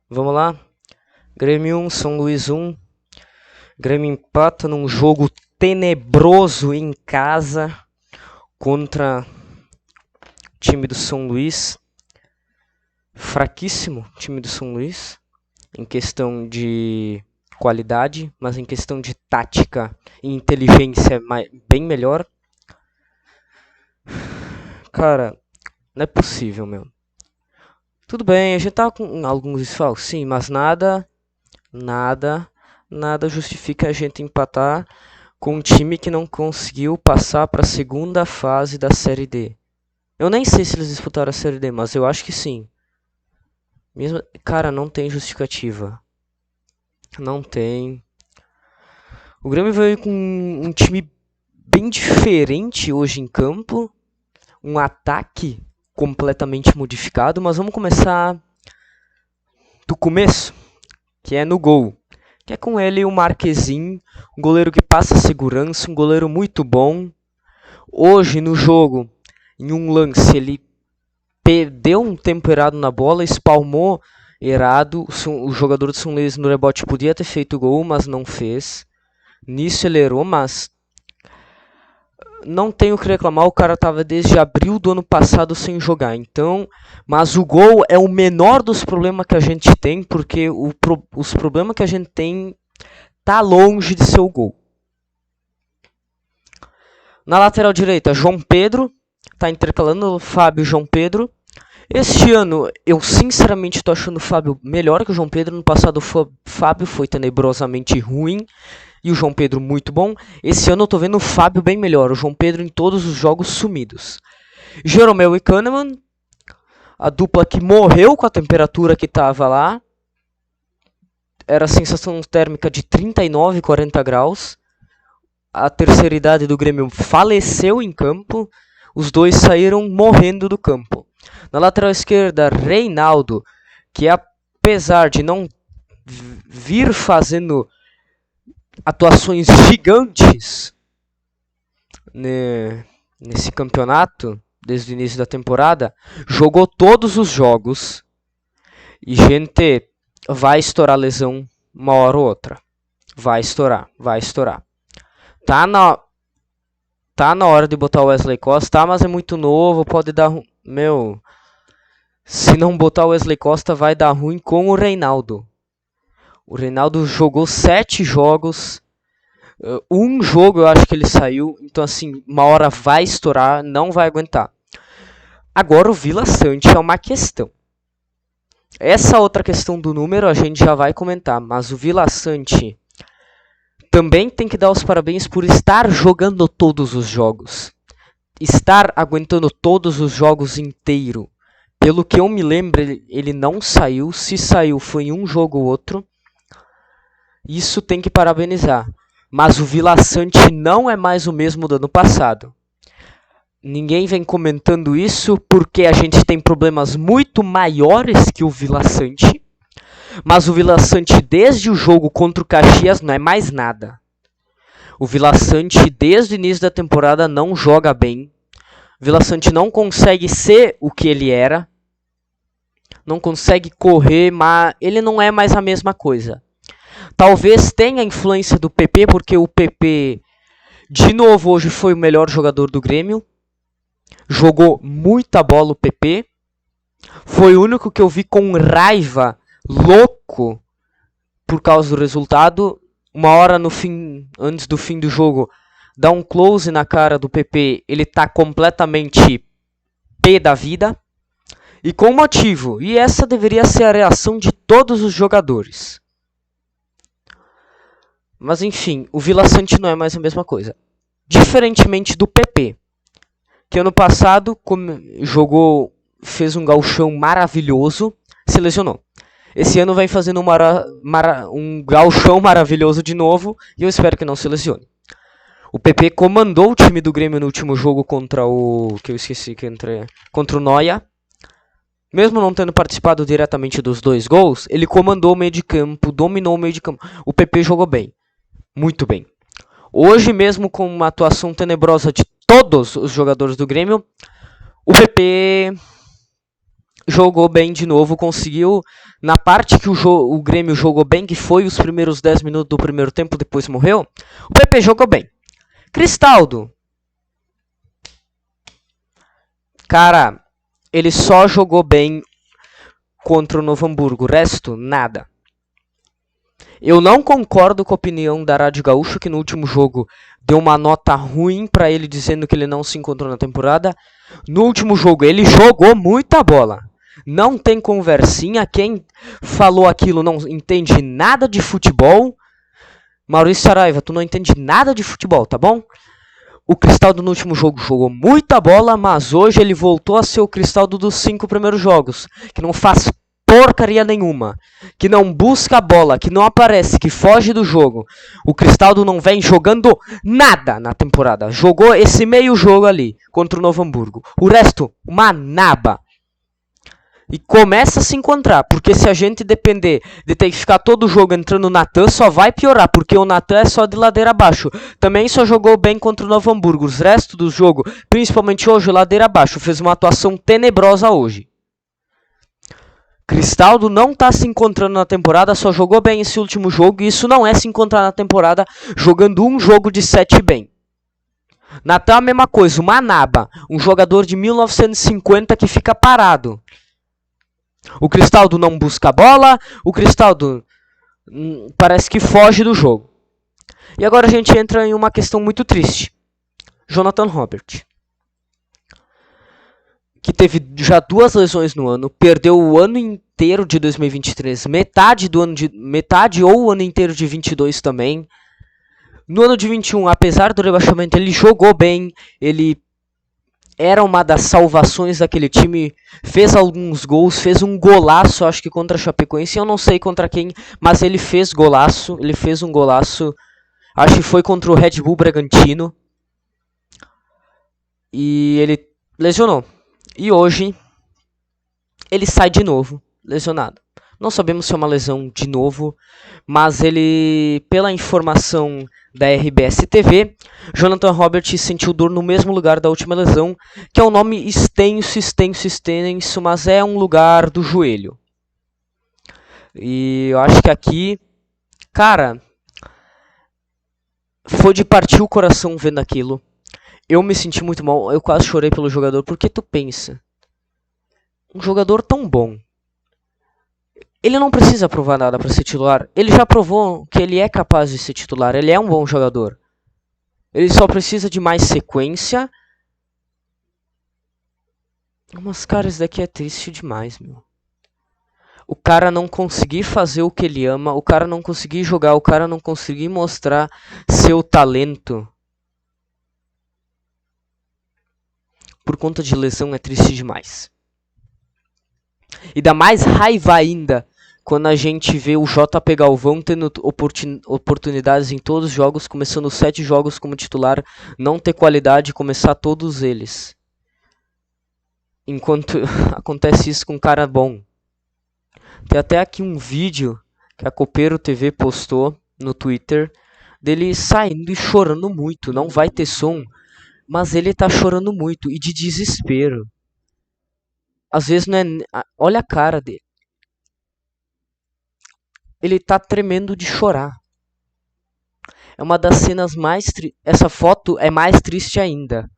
Vamos lá. Grêmio 1, São Luís 1. Grêmio empata num jogo tenebroso em casa contra o time do São Luís. Fraquíssimo time do São Luís em questão de qualidade, mas em questão de tática e inteligência bem melhor. Cara, não é possível, meu. Tudo bem, a gente tá com alguns desfalques, sim, mas nada justifica a gente empatar com um time que não conseguiu passar para a segunda fase da Série D. Eu nem sei se eles disputaram a Série D, mas eu acho que sim. Mesmo, cara, não tem justificativa. Não tem. O Grêmio veio com um time bem diferente hoje em campo. Um ataque completamente modificado, mas vamos começar do começo, que é no gol. Que é com ele o Marquezin, um goleiro que passa segurança, um goleiro muito bom. Hoje no jogo, em um lance, ele deu um tempo errado na bola, espalmou errado. O jogador do São Luís no rebote podia ter feito gol, mas não fez. Nisso ele errou, mas não tenho o que reclamar, o cara estava desde abril do ano passado sem jogar. Então, mas o gol é o menor dos problemas que a gente tem, porque os problemas que a gente tem tá longe de ser o gol. Na lateral direita, João Pedro, tá intercalando o Fábio e João Pedro. Este ano, eu sinceramente tô achando o Fábio melhor que o João Pedro. No passado, o Fábio foi tenebrosamente ruim e o João Pedro muito bom. Esse ano eu tô vendo o Fábio bem melhor, o João Pedro em todos os jogos sumidos. Jeromel e Kahneman, a dupla que morreu com a temperatura que tava lá. Era a sensação térmica de 39, 40 graus. A terceira idade do Grêmio faleceu em campo. Os dois saíram morrendo do campo. Na lateral esquerda, Reinaldo, que apesar de não vir fazendo atuações gigantes nesse campeonato, desde o início da temporada, jogou todos os jogos. E, gente, vai estourar lesão uma hora ou outra. Vai estourar. Tá na hora de botar o Wesley Costa, mas é muito novo, pode dar... Meu, se não botar o Wesley Costa, vai dar ruim com o Reinaldo. O Reinaldo jogou 7 jogos. Um jogo eu acho que ele saiu. Então, assim, uma hora vai estourar, não vai aguentar. Agora, o Vila Sante é uma questão. Essa outra questão do número a gente já vai comentar. Mas o Vila Sante também tem que dar os parabéns por estar jogando todos os jogos. Estar aguentando todos os jogos inteiro. Pelo que eu me lembro, ele não saiu. Se saiu, foi em um jogo ou outro. Isso tem que parabenizar. Mas o Vila Sante não é mais o mesmo do ano passado. Ninguém vem comentando isso porque a gente tem problemas muito maiores que o Vila Sante. Mas o Vila Sante, desde o jogo contra o Caxias, não é mais nada. O Vila Sante, desde o início da temporada, não joga bem. O Vila Sante não consegue ser o que ele era. Não consegue correr, mas ele não é mais a mesma coisa. Talvez tenha a influência do PP, porque o PP, de novo, hoje foi o melhor jogador do Grêmio. Jogou muita bola o PP. Foi o único que eu vi com raiva, louco, por causa do resultado. Uma hora no fim, antes do fim do jogo, dá um close na cara do PP. Ele tá completamente pé da vida. E com motivo. E essa deveria ser a reação de todos os jogadores. Mas enfim, o Vila Sante não é mais a mesma coisa. Diferentemente do PP, que ano passado fez um gauchão maravilhoso, se lesionou. Esse ano vem fazendo um gauchão maravilhoso de novo, e eu espero que não se lesione. O PP comandou o time do Grêmio no último jogo contra contra o Noia. Mesmo não tendo participado diretamente dos 2 gols, ele comandou o meio de campo, dominou o meio de campo. O PP jogou bem. Muito bem. Hoje, mesmo com uma atuação tenebrosa de todos os jogadores do Grêmio, o PP jogou bem de novo, conseguiu na parte que o Grêmio jogou bem, que foi os primeiros 10 minutos do primeiro tempo, depois morreu, o PP jogou bem. Cristaldo, cara, ele só jogou bem contra o Novo Hamburgo, o resto, nada. Eu não concordo com a opinião da Rádio Gaúcho, que no último jogo deu uma nota ruim pra ele, dizendo que ele não se encontrou na temporada. No último jogo ele jogou muita bola. Não tem conversinha, quem falou aquilo não entende nada de futebol. Maurício Saraiva, tu não entende nada de futebol, tá bom? O Cristaldo no último jogo jogou muita bola, mas hoje ele voltou a ser o Cristaldo dos 5 primeiros jogos, que não faz porcaria nenhuma, que não busca a bola, que não aparece, que foge do jogo. O Cristaldo não vem jogando nada na temporada. Jogou esse meio jogo ali contra o Novo Hamburgo. O resto, uma naba. E começa a se encontrar, porque se a gente depender de ter que ficar todo o jogo entrando o Natan, só vai piorar, porque o Natan é só de ladeira abaixo. Também só jogou bem contra o Novo Hamburgo. Os restos do jogo, principalmente hoje, ladeira abaixo. Fez uma atuação tenebrosa hoje. Cristaldo não está se encontrando na temporada, só jogou bem esse último jogo, e isso não é se encontrar na temporada jogando um jogo de 7 bem. Natan a mesma coisa, uma naba, um jogador de 1950 que fica parado. O Cristaldo não busca a bola, o Cristaldo parece que foge do jogo. E agora a gente entra em uma questão muito triste. Jonathan Robert, que teve já 2 lesões no ano, perdeu o ano inteiro de 2023, metade ou o ano inteiro de 22 também. No ano de 21, apesar do rebaixamento, ele jogou bem, ele era uma das salvações daquele time, fez alguns gols, fez um golaço, acho que contra a Chapecoense, eu não sei contra quem, mas ele fez um golaço, acho que foi contra o Red Bull Bragantino, e ele lesionou. E hoje, ele sai de novo, lesionado. Não sabemos se é uma lesão de novo, mas ele, pela informação da RBS TV, Jonathan Robert sentiu dor no mesmo lugar da última lesão, que é um nome extenso, mas é um lugar do joelho. E eu acho que aqui, cara, foi de partir o coração vendo aquilo. Eu me senti muito mal, eu quase chorei pelo jogador, porque tu pensa, um jogador tão bom, ele não precisa provar nada para ser titular. Ele já provou que ele é capaz de ser titular. Ele é um bom jogador. Ele só precisa de mais sequência. Mas, cara, isso daqui é triste demais, meu. O cara não conseguir fazer o que ele ama. O cara não conseguir jogar. O cara não conseguir mostrar seu talento. Por conta de lesão é triste demais. E dá mais raiva ainda quando a gente vê o JP Galvão tendo oportunidades em todos os jogos, começando 7 jogos como titular, não ter qualidade e começar todos eles. Enquanto acontece isso com um cara bom. Tem até aqui um vídeo que a Copeiro TV postou no Twitter, dele saindo e chorando muito. Não vai ter som, mas ele tá chorando muito e de desespero. Às vezes não é... Olha a cara dele. Ele tá tremendo de chorar. É uma das cenas mais tristes. Essa foto é mais triste ainda.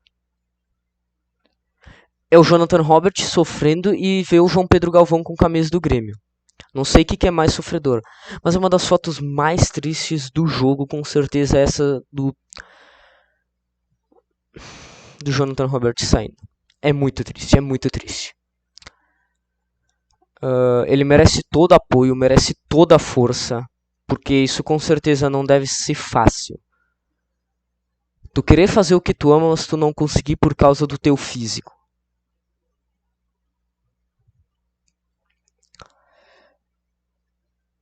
É o Jonathan Robert sofrendo e vê o João Pedro Galvão com camisa do Grêmio. Não sei o que é mais sofredor. Mas é uma das fotos mais tristes do jogo, com certeza essa do Jonathan Robert saindo. É muito triste, é muito triste. Ele merece todo apoio, merece toda a força, porque isso com certeza não deve ser fácil. Tu querer fazer o que tu ama, mas tu não conseguir por causa do teu físico.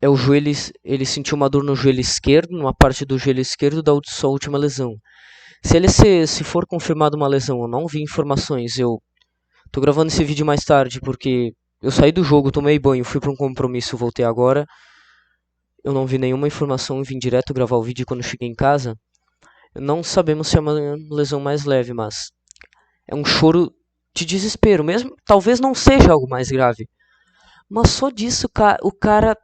É o joelho, ele sentiu uma dor no joelho esquerdo, numa parte do joelho esquerdo da sua última lesão. Se ele se for confirmado uma lesão, eu não vi informações, eu tô gravando esse vídeo mais tarde, porque eu saí do jogo, tomei banho, fui para um compromisso, voltei agora. Eu não vi nenhuma informação e vim direto gravar o vídeo quando cheguei em casa. Não sabemos se é uma lesão mais leve, mas é um choro de desespero mesmo. Talvez não seja algo mais grave, Mas só disso, o cara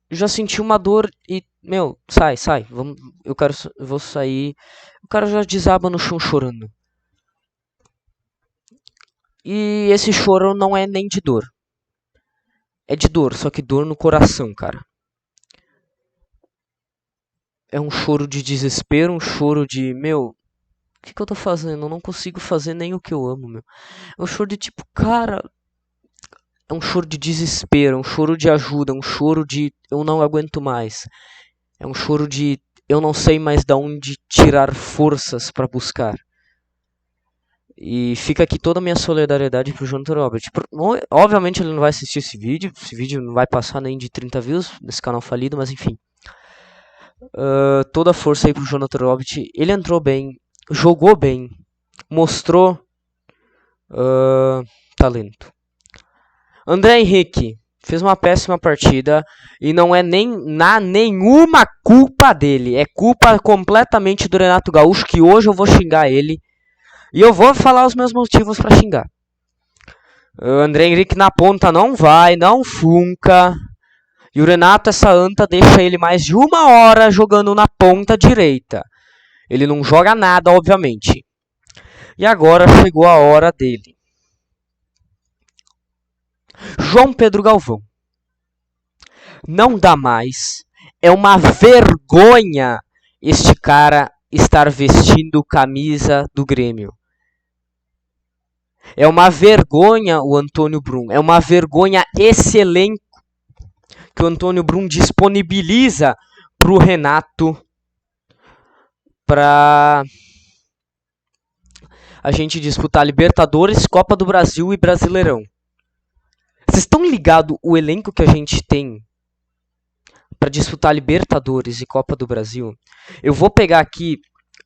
já sentiu uma dor e, meu, sai, vamos, eu vou sair. O cara já desaba no chão chorando. E esse choro não é nem de dor. É de dor, só que dor no coração, cara. É um choro de desespero, um choro de, meu, o que eu tô fazendo? Eu não consigo fazer nem o que eu amo, meu. É um choro de tipo, cara, é um choro de desespero, é um choro de ajuda, é um choro de eu não aguento mais. É um choro de eu não sei mais de onde tirar forças para buscar. E fica aqui toda a minha solidariedade pro Jonathan Robert. Obviamente ele não vai assistir esse vídeo não vai passar nem de 30 views nesse canal falido, mas enfim. Toda a força aí pro Jonathan Robert. Ele entrou bem, jogou bem, mostrou talento. André Henrique fez uma péssima partida e não é nenhuma culpa dele. É culpa completamente do Renato Gaúcho, que hoje eu vou xingar ele. E eu vou falar os meus motivos para xingar. O André Henrique na ponta não funca. E o Renato, essa anta, deixa ele mais de 1 hora jogando na ponta direita. Ele não joga nada, obviamente. E agora chegou a hora dele. João Pedro Galvão. Não dá mais. É uma vergonha este cara estar vestindo camisa do Grêmio. É uma vergonha o Antônio Brum. É uma vergonha esse elenco que o Antônio Brum disponibiliza para o Renato para a gente disputar Libertadores, Copa do Brasil e Brasileirão. Vocês estão ligados o elenco que a gente tem para disputar Libertadores e Copa do Brasil? Eu vou pegar aqui,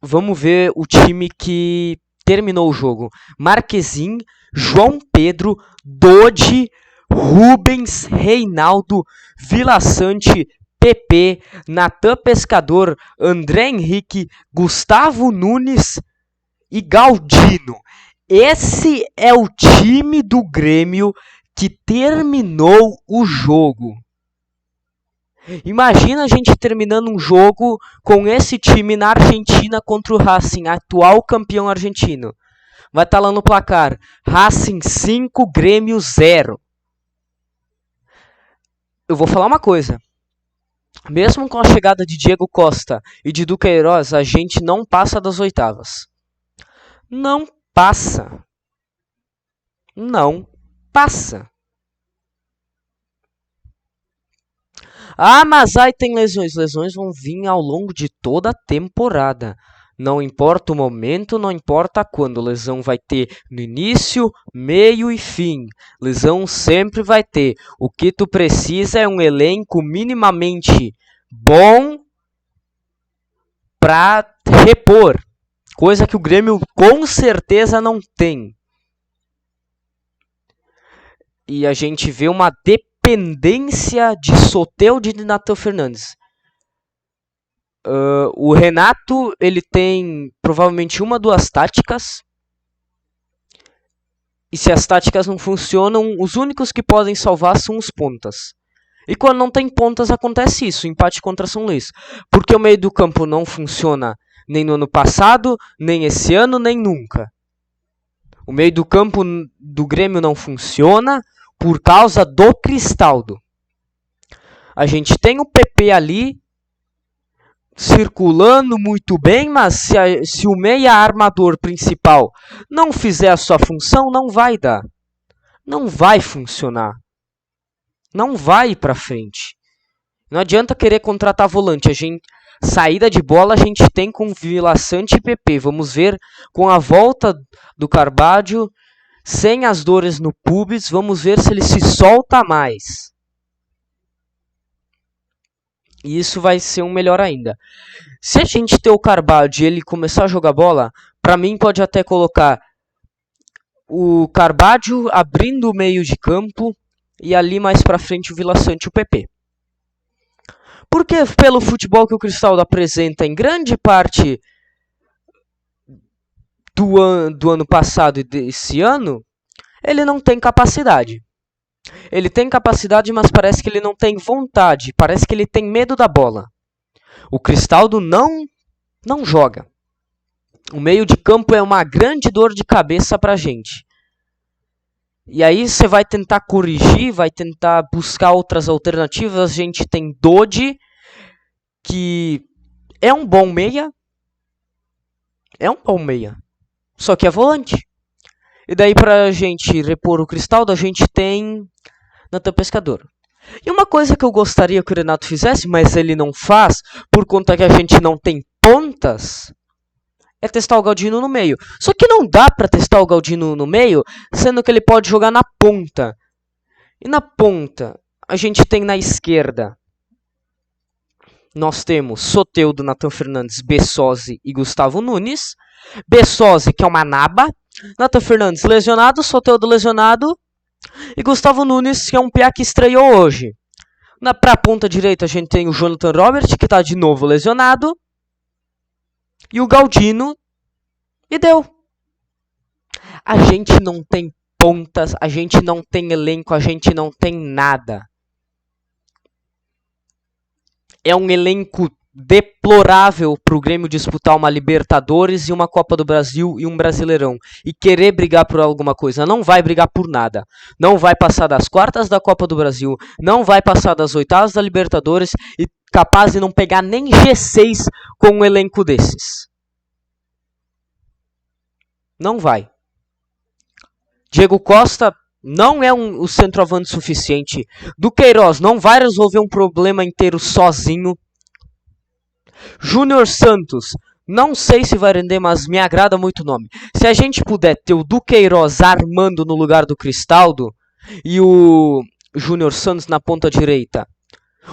vamos ver o time que terminou o jogo. Marquezin, João Pedro, Dodi, Rubens, Reinaldo, Vila Sante, PP, Natan Pescador, André Henrique, Gustavo Nunes e Galdino. Esse é o time do Grêmio que terminou o jogo. Imagina a gente terminando um jogo com esse time na Argentina contra o Racing, atual campeão argentino. Vai estar lá no placar: Racing 5, Grêmio 0. Eu vou falar uma coisa. Mesmo com a chegada de Diego Costa e de Duqueiroz, a gente não passa das oitavas. Não passa. Não passa. Ah, mas aí tem lesões. Lesões vão vir ao longo de toda a temporada. Não importa o momento, não importa quando. Lesão vai ter no início, meio e fim. Lesão sempre vai ter. O que tu precisa é um elenco minimamente bom para repor. Coisa que o Grêmio com certeza não tem. E a gente vê uma dependência de Soteldo e de Natan Fernandes. O Renato, ele tem provavelmente 2 táticas. E se as táticas não funcionam, os únicos que podem salvar são os pontas. E quando não tem pontas, acontece isso, empate contra São Luís. Porque o meio do campo não funciona nem no ano passado, nem esse ano, nem nunca. O meio do campo do Grêmio não funciona por causa do Cristaldo. A gente tem o PP ali circulando muito bem, mas se o meia armador principal não fizer a sua função, não vai dar. Não vai funcionar. Não vai ir para frente. Não adianta querer contratar volante. Saída de bola a gente tem com Vila Sante e PP. Vamos ver com a volta do Carvalho, sem as dores no pubis, vamos ver se ele se solta mais. E isso vai ser um melhor ainda. Se a gente ter o Carvalho e ele começar a jogar bola, para mim pode até colocar o Carvalho abrindo o meio de campo e ali mais para frente o Vila Sante e o PP. Porque pelo futebol que o Cristaldo apresenta em grande parte do ano passado e desse ano, ele não tem capacidade. Ele tem capacidade, mas parece que ele não tem vontade. Parece que ele tem medo da bola. O Cristaldo não joga. O meio de campo é uma grande dor de cabeça pra gente. E aí você vai tentar corrigir, vai tentar buscar outras alternativas. A gente tem Dodi, que é um bom meia. É um bom meia. Só que é volante. E daí pra gente repor o Cristaldo, a gente tem Nathan Pescador. E uma coisa que eu gostaria que o Renato fizesse, mas ele não faz, por conta que a gente não tem pontas, é testar o Galdino no meio. Só que não dá pra testar o Galdino no meio, sendo que ele pode jogar na ponta. E na ponta, a gente tem na esquerda, nós temos Soteldo, Nathan Fernandes, Bessosi e Gustavo Nunes. Bessosi, que é uma naba. Nathan Fernandes lesionado, Soteldo lesionado. E Gustavo Nunes, que é um piá que estreou hoje. Pra ponta direita a gente tem o Jonathan Robert, que está de novo lesionado. E o Galdino. E deu. A gente não tem pontas, a gente não tem elenco, a gente não tem nada. É um elenco deplorável para o Grêmio disputar uma Libertadores e uma Copa do Brasil e um Brasileirão. E querer brigar por alguma coisa. Não vai brigar por nada. Não vai passar das quartas da Copa do Brasil. Não vai passar das oitavas da Libertadores. E capaz de não pegar nem G6 com um elenco desses. Não vai. Diego Costa não é o centroavante suficiente. Duqueiroz não vai resolver um problema inteiro sozinho. Júnior Santos, não sei se vai render, mas me agrada muito o nome. Se a gente puder ter o Duqueiroz armando no lugar do Cristaldo e o Júnior Santos na ponta direita,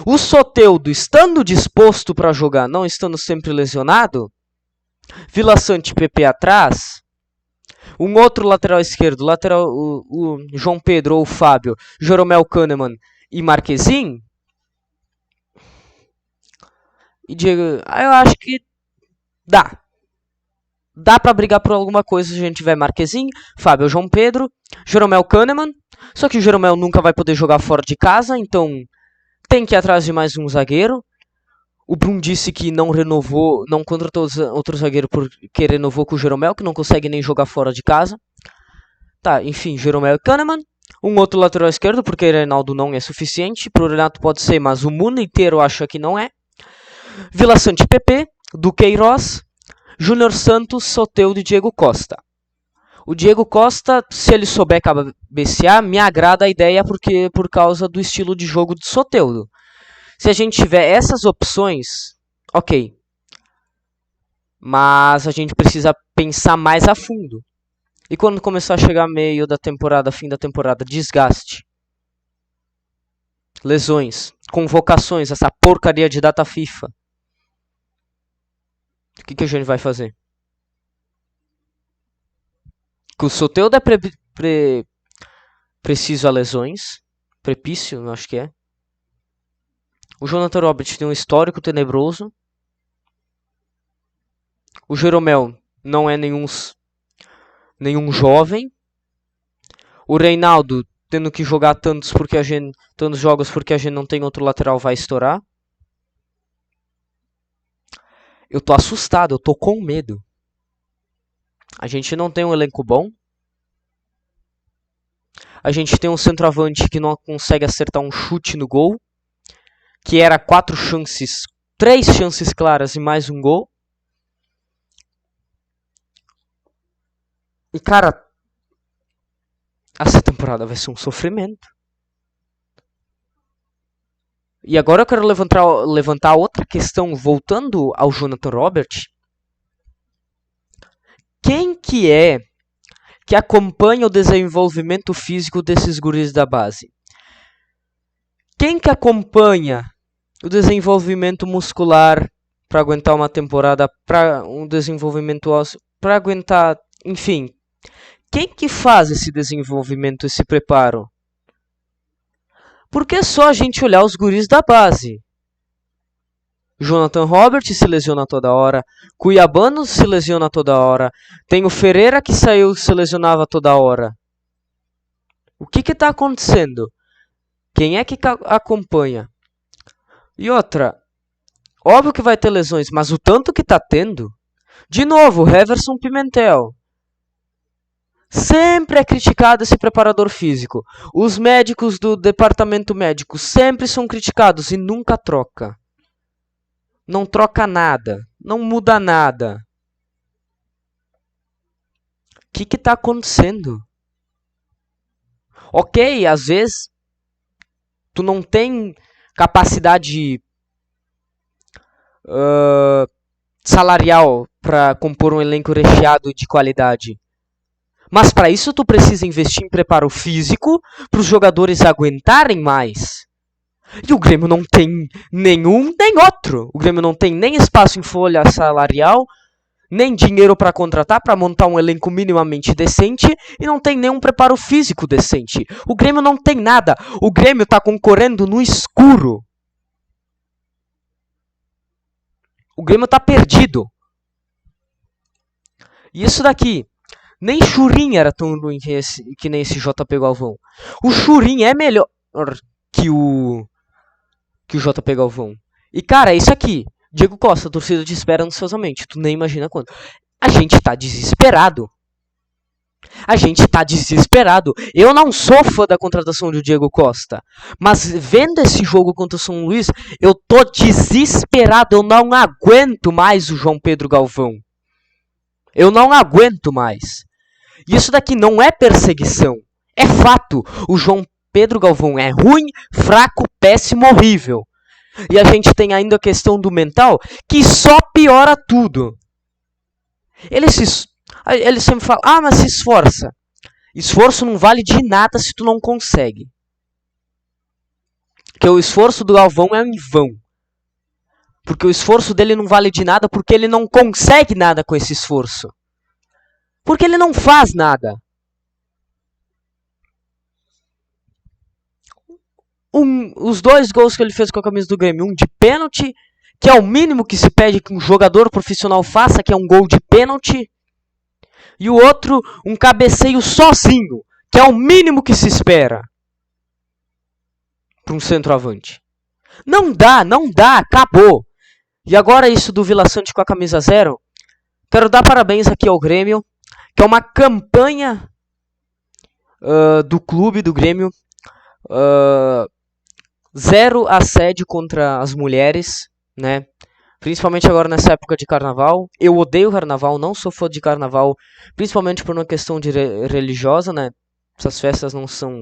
o Soteldo estando disposto para jogar, não estando sempre lesionado, Vila Sante e Pepe atrás, um outro lateral esquerdo, o João Pedro ou o Fábio, Jeromel Kahneman e Marquezin. E Diego, eu acho que dá. Dá pra brigar por alguma coisa se a gente tiver Marquezin, Fábio, João Pedro, Jeromel Kahneman. Só que o Jeromel nunca vai poder jogar fora de casa, então tem que ir atrás de mais um zagueiro. O Brum disse que não renovou, não contratou outro zagueiro porque renovou com o Jeromel, que não consegue nem jogar fora de casa. Tá, enfim, Jeromel e Kahneman. Um outro lateral esquerdo, porque o Reinaldo não é suficiente. Pro Renato pode ser, mas o mundo inteiro acha que não é. Vila Sante PP, Duqueiroz, Júnior Santos, Soteldo e Diego Costa. O Diego Costa, se ele souber cabecear, me agrada a ideia porque por causa do estilo de jogo do Soteldo. Se a gente tiver essas opções, ok. Mas a gente precisa pensar mais a fundo. E quando começar a chegar meio da temporada, fim da temporada, desgaste. Lesões, convocações, essa porcaria de data FIFA. O que a gente vai fazer? Que o Soteldo é preciso a lesões. Prepício, acho que é. O Jonathan Robert tem um histórico tenebroso. O Jeromel não é nenhum jovem. O Reinaldo tendo que jogar tantos jogos porque a gente não tem outro lateral, vai estourar. Eu tô assustado, eu tô com medo. A gente não tem um elenco bom. A gente tem um centroavante que não consegue acertar um chute no gol. Que era 3 chances claras e mais um gol. E cara, essa temporada vai ser um sofrimento. E agora eu quero levantar outra questão, voltando ao Jonathan Robert. Quem que acompanha o desenvolvimento físico desses guris da base? Quem que acompanha o desenvolvimento muscular para aguentar uma temporada, para um desenvolvimento ósseo, para aguentar, enfim. Quem que faz esse desenvolvimento, esse preparo? Porque é só a gente olhar os guris da base. Jonathan Robert se lesiona toda hora. Cuiabano se lesiona toda hora. Tem o Ferreira que saiu e se lesionava toda hora. O que está acontecendo? Quem é que acompanha? E outra, óbvio que vai ter lesões, mas o tanto que tá tendo... De novo, Heverson Pimentel. Sempre é criticado esse preparador físico. Os médicos do departamento médico sempre são criticados e nunca troca. Não troca nada. Não muda nada. O que está acontecendo? Ok, às vezes tu não tem capacidade salarial para compor um elenco recheado de qualidade. Mas para isso tu precisa investir em preparo físico para os jogadores aguentarem mais. E o Grêmio não tem nenhum nem outro. O Grêmio não tem nem espaço em folha salarial, nem dinheiro para contratar, para montar um elenco minimamente decente, e não tem nenhum preparo físico decente. O Grêmio não tem nada. O Grêmio está concorrendo no escuro. O Grêmio está perdido. E isso daqui, nem Churin era tão ruim que nem esse JP Galvão. O Churin é melhor que o JP Galvão. E cara, é isso aqui. Diego Costa, a torcida te espera ansiosamente. Tu nem imagina quando. A gente tá desesperado. A gente tá desesperado. Eu não sou fã da contratação do Diego Costa. Mas vendo esse jogo contra o São Luís, eu tô desesperado. Eu não aguento mais o João Pedro Galvão. Eu não aguento mais. Isso daqui não é perseguição. É fato. O João Pedro Galvão é ruim, fraco, péssimo, horrível. E a gente tem ainda a questão do mental, que só piora tudo. Ele sempre fala, mas se esforça. Esforço não vale de nada se tu não consegue. Porque o esforço do Galvão é em vão. Porque o esforço dele não vale de nada porque ele não consegue nada com esse esforço. Porque ele não faz nada. Os 2 gols que ele fez com a camisa do Grêmio, um de pênalti, que é o mínimo que se pede que um jogador profissional faça, que é um gol de pênalti, e o outro, um cabeceio sozinho, que é o mínimo que se espera para um centroavante. Não dá, acabou. E agora isso do Vila Sante com a camisa 0, quero dar parabéns aqui ao Grêmio, que é uma campanha do clube do Grêmio, zero assédio contra as mulheres, né? Principalmente agora nessa época de carnaval. Eu odeio carnaval, não sou fã de carnaval, principalmente por uma questão de religiosa, né? Essas festas não são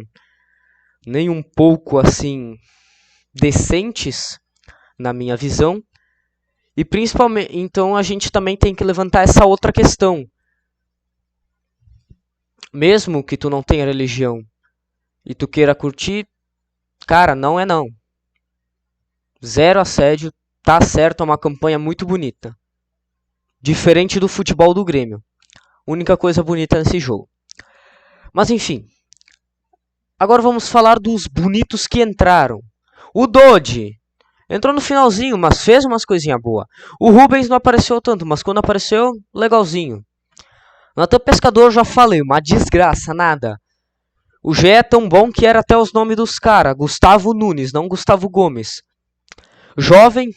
nem um pouco assim decentes na minha visão. E principalmente, então a gente também tem que levantar essa outra questão. Mesmo que tu não tenha religião e tu queira curtir, cara, não é não. Zero assédio, tá certo, é uma campanha muito bonita. Diferente do futebol do Grêmio. Única coisa bonita nesse jogo. Mas enfim. Agora vamos falar dos bonitos que entraram. O Dodi entrou no finalzinho, mas fez umas coisinhas boas. O Rubens não apareceu tanto, mas quando apareceu, legalzinho. Natan Pescador, já falei, uma desgraça, nada. O G é tão bom que era até os nomes dos caras. Gustavo Nunes, não Gustavo Gomes. Jovem,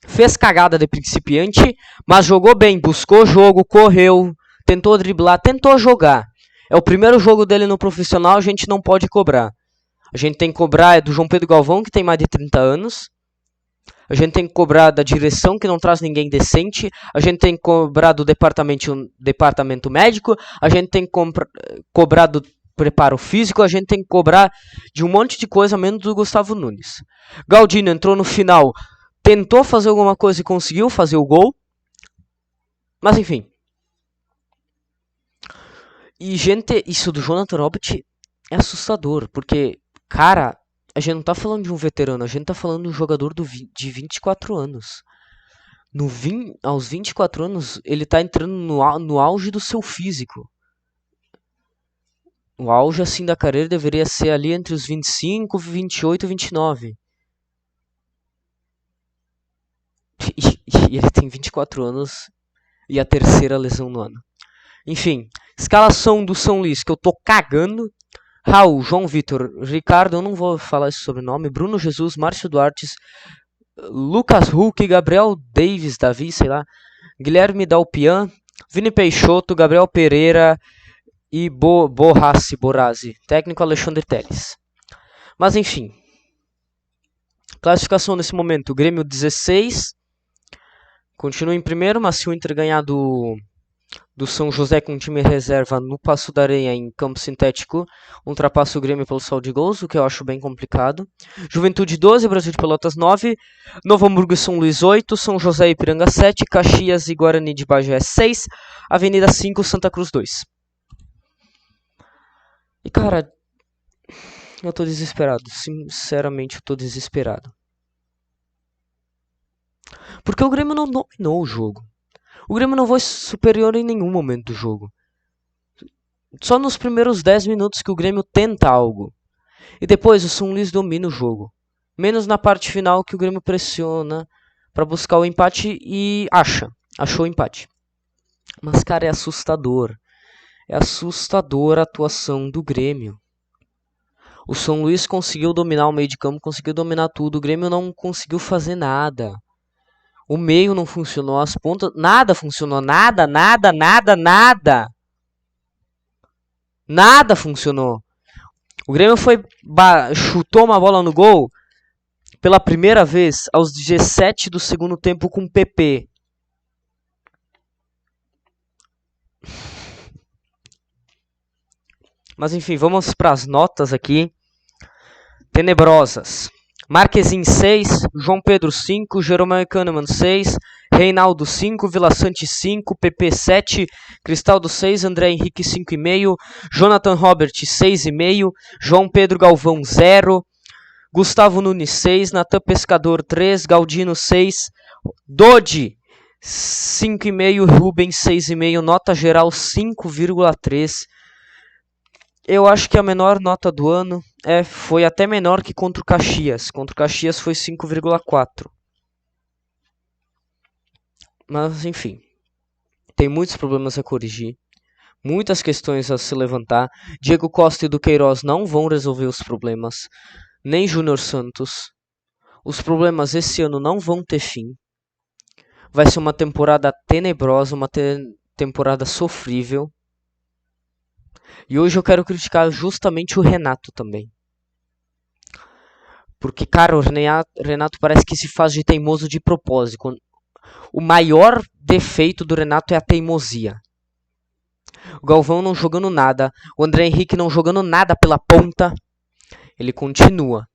fez cagada de principiante, mas jogou bem, buscou jogo, correu, tentou driblar, tentou jogar. É o primeiro jogo dele no profissional, a gente não pode cobrar. A gente tem que cobrar do João Pedro Galvão, que tem mais de 30 anos. A gente tem que cobrar da direção, que não traz ninguém decente. A gente tem que cobrar do departamento médico. A gente tem que cobrar do preparo físico. A gente tem que cobrar de um monte de coisa, menos do Gustavo Nunes. Galdino entrou no final, tentou fazer alguma coisa e conseguiu fazer o gol. Mas enfim. E, gente, isso do Jonathan Robert é assustador. Porque, cara, a gente não tá falando de um veterano. A gente tá falando de um jogador de 24 anos. Aos 24 anos, ele tá entrando no auge do seu físico. O auge, assim, da carreira deveria ser ali entre os 25, 28 e 29. E ele tem 24 anos e a terceira lesão no ano. Enfim, escalação do São Luís, que eu tô cagando. Raul, João Vitor, Ricardo, eu não vou falar esse sobrenome, Bruno Jesus, Márcio Duarte, Lucas Huck, Gabriel Davis, Davi, sei lá, Guilherme Dalpian, Vini Peixoto, Gabriel Pereira e Borazzi, técnico Alexandre Teles. Mas enfim, classificação nesse momento, Grêmio 16, continua em primeiro, mas se o Inter ganhar do São José com time reserva no Passo da Areia em campo sintético, ultrapassa o Grêmio pelo saldo de gols, o que eu acho bem complicado. Juventude 12, Brasil de Pelotas 9, Novo Hamburgo e São Luís 8, São José e Ipiranga 7, Caxias e Guarani de Bagé 6, Avenida 5, Santa Cruz 2. E cara, eu tô desesperado, sinceramente eu tô desesperado. Porque o Grêmio não dominou o jogo. O Grêmio não foi superior em nenhum momento do jogo. Só nos primeiros 10 minutos que o Grêmio tenta algo. E depois o São Luís domina o jogo. Menos na parte final que o Grêmio pressiona para buscar o empate e achou o empate. Mas cara, é assustador. É assustadora a atuação do Grêmio. O São Luís conseguiu dominar o meio de campo, conseguiu dominar tudo. O Grêmio não conseguiu fazer nada. O meio não funcionou, as pontas, nada funcionou, nada. Nada funcionou. O Grêmio chutou uma bola no gol pela primeira vez aos 17 do segundo tempo com o PP. Mas enfim, vamos para as notas aqui. Tenebrosas. Marquezin 6, João Pedro 5, Jeromel Kahneman 6, Reinaldo 5, Vila Sante 5, PP 7, Cristaldo 6, André Henrique 5,5, Jonathan Robert 6,5, João Pedro Galvão 0, Gustavo Nunes 6, Natan Pescador 3, Galdino 6, Dodi 5,5, Rubens 6,5, nota geral 5,3. Eu acho que a menor nota do ano foi até menor que contra o Caxias. Contra o Caxias foi 5,4. Mas, enfim. Tem muitos problemas a corrigir. Muitas questões a se levantar. Diego Costa e Duqueiroz não vão resolver os problemas. Nem Júnior Santos. Os problemas esse ano não vão ter fim. Vai ser uma temporada tenebrosa, uma temporada sofrível. E hoje eu quero criticar justamente o Renato também. Porque, cara, o Renato parece que se faz de teimoso de propósito. O maior defeito do Renato é a teimosia. O Galvão não jogando nada. O André Henrique não jogando nada pela ponta. Ele continua.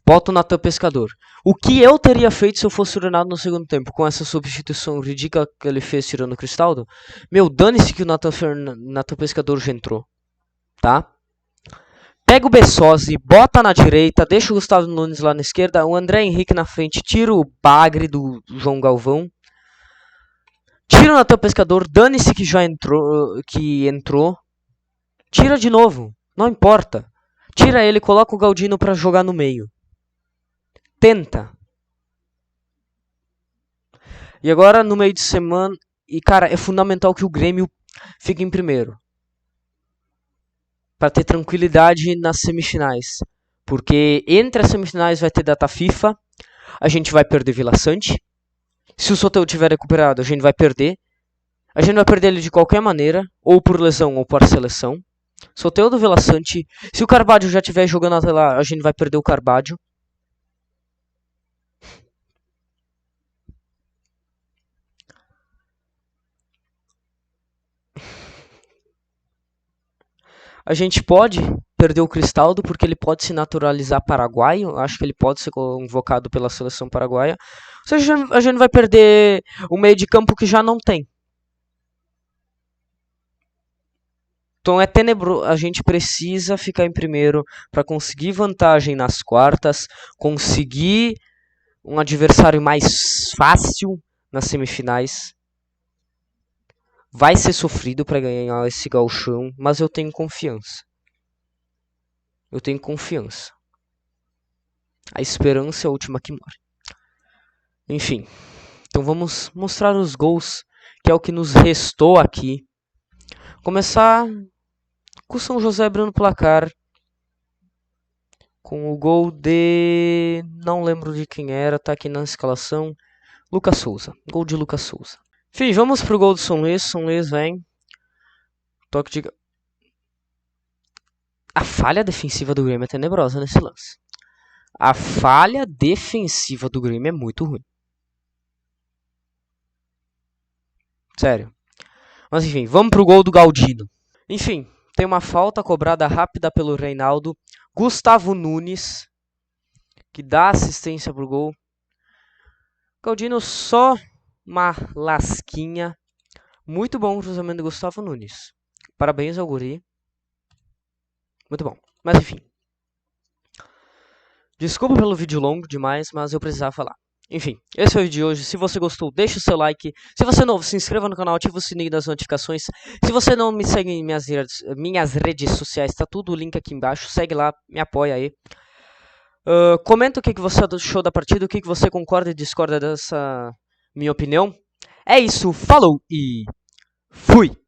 Bota o Natan Pescador. O que eu teria feito se eu fosse o Renato no segundo tempo? Com essa substituição ridícula que ele fez tirando o Cristaldo? Meu, dane-se que o Natan Pescador já entrou. Tá? Pega o Bessosi, bota na direita, deixa o Gustavo Nunes lá na esquerda, o André Henrique na frente, tira o bagre do João Galvão. Tira o Natan Pescador, dane-se que já entrou. Tira de novo, não importa. Tira ele, coloca o Galdino pra jogar no meio. Tenta. E agora no meio de semana, e cara, é fundamental que o Grêmio fique em primeiro. Para ter tranquilidade nas semifinais. Porque entre as semifinais vai ter data FIFA. A gente vai perder Vila Sante. Se o Soteldo tiver recuperado, a gente vai perder. A gente vai perder ele de qualquer maneira. Ou por lesão ou por seleção. Soteldo, Vila Sante. Se o Carbadio já estiver jogando até lá, a gente vai perder o Carbadio. A gente pode perder o Cristaldo porque ele pode se naturalizar paraguaio. Acho que ele pode ser convocado pela seleção paraguaia. Ou seja, a gente vai perder o meio de campo que já não tem. Então é tenebroso. A gente precisa ficar em primeiro para conseguir vantagem nas quartas, conseguir um adversário mais fácil nas semifinais. Vai ser sofrido para ganhar esse gauchão, mas eu tenho confiança. A esperança é a última que morre. Enfim, então vamos mostrar os gols, que é o que nos restou aqui. Começar Com o São José abrindo o placar. Com o gol de... não lembro de quem era, tá aqui na escalação. Lucas Souza. Gol de Lucas Souza. Enfim, vamos pro gol do São Luís. São Luís vem. Toque de... A falha defensiva do Grêmio é tenebrosa nesse lance. A falha defensiva do Grêmio é muito ruim. Sério. Mas enfim, vamos pro gol do Galdino. Enfim, tem uma falta cobrada rápida pelo Reinaldo. Gustavo Nunes, que dá assistência pro gol. Galdino só uma lasquinha. Muito bom o cruzamento do Gustavo Nunes. Parabéns ao guri. Muito bom. Mas enfim. Desculpa pelo vídeo longo demais, mas eu precisava falar. Enfim, esse foi o vídeo de hoje. Se você gostou, deixa o seu like. Se você é novo, se inscreva no canal, ative o sininho das notificações. Se você não me segue em minhas redes sociais, tá tudo o link aqui embaixo. Segue lá, me apoia aí. Comenta o que você achou da partida, o que você concorda e discorda dessa minha opinião. É isso, falou e fui!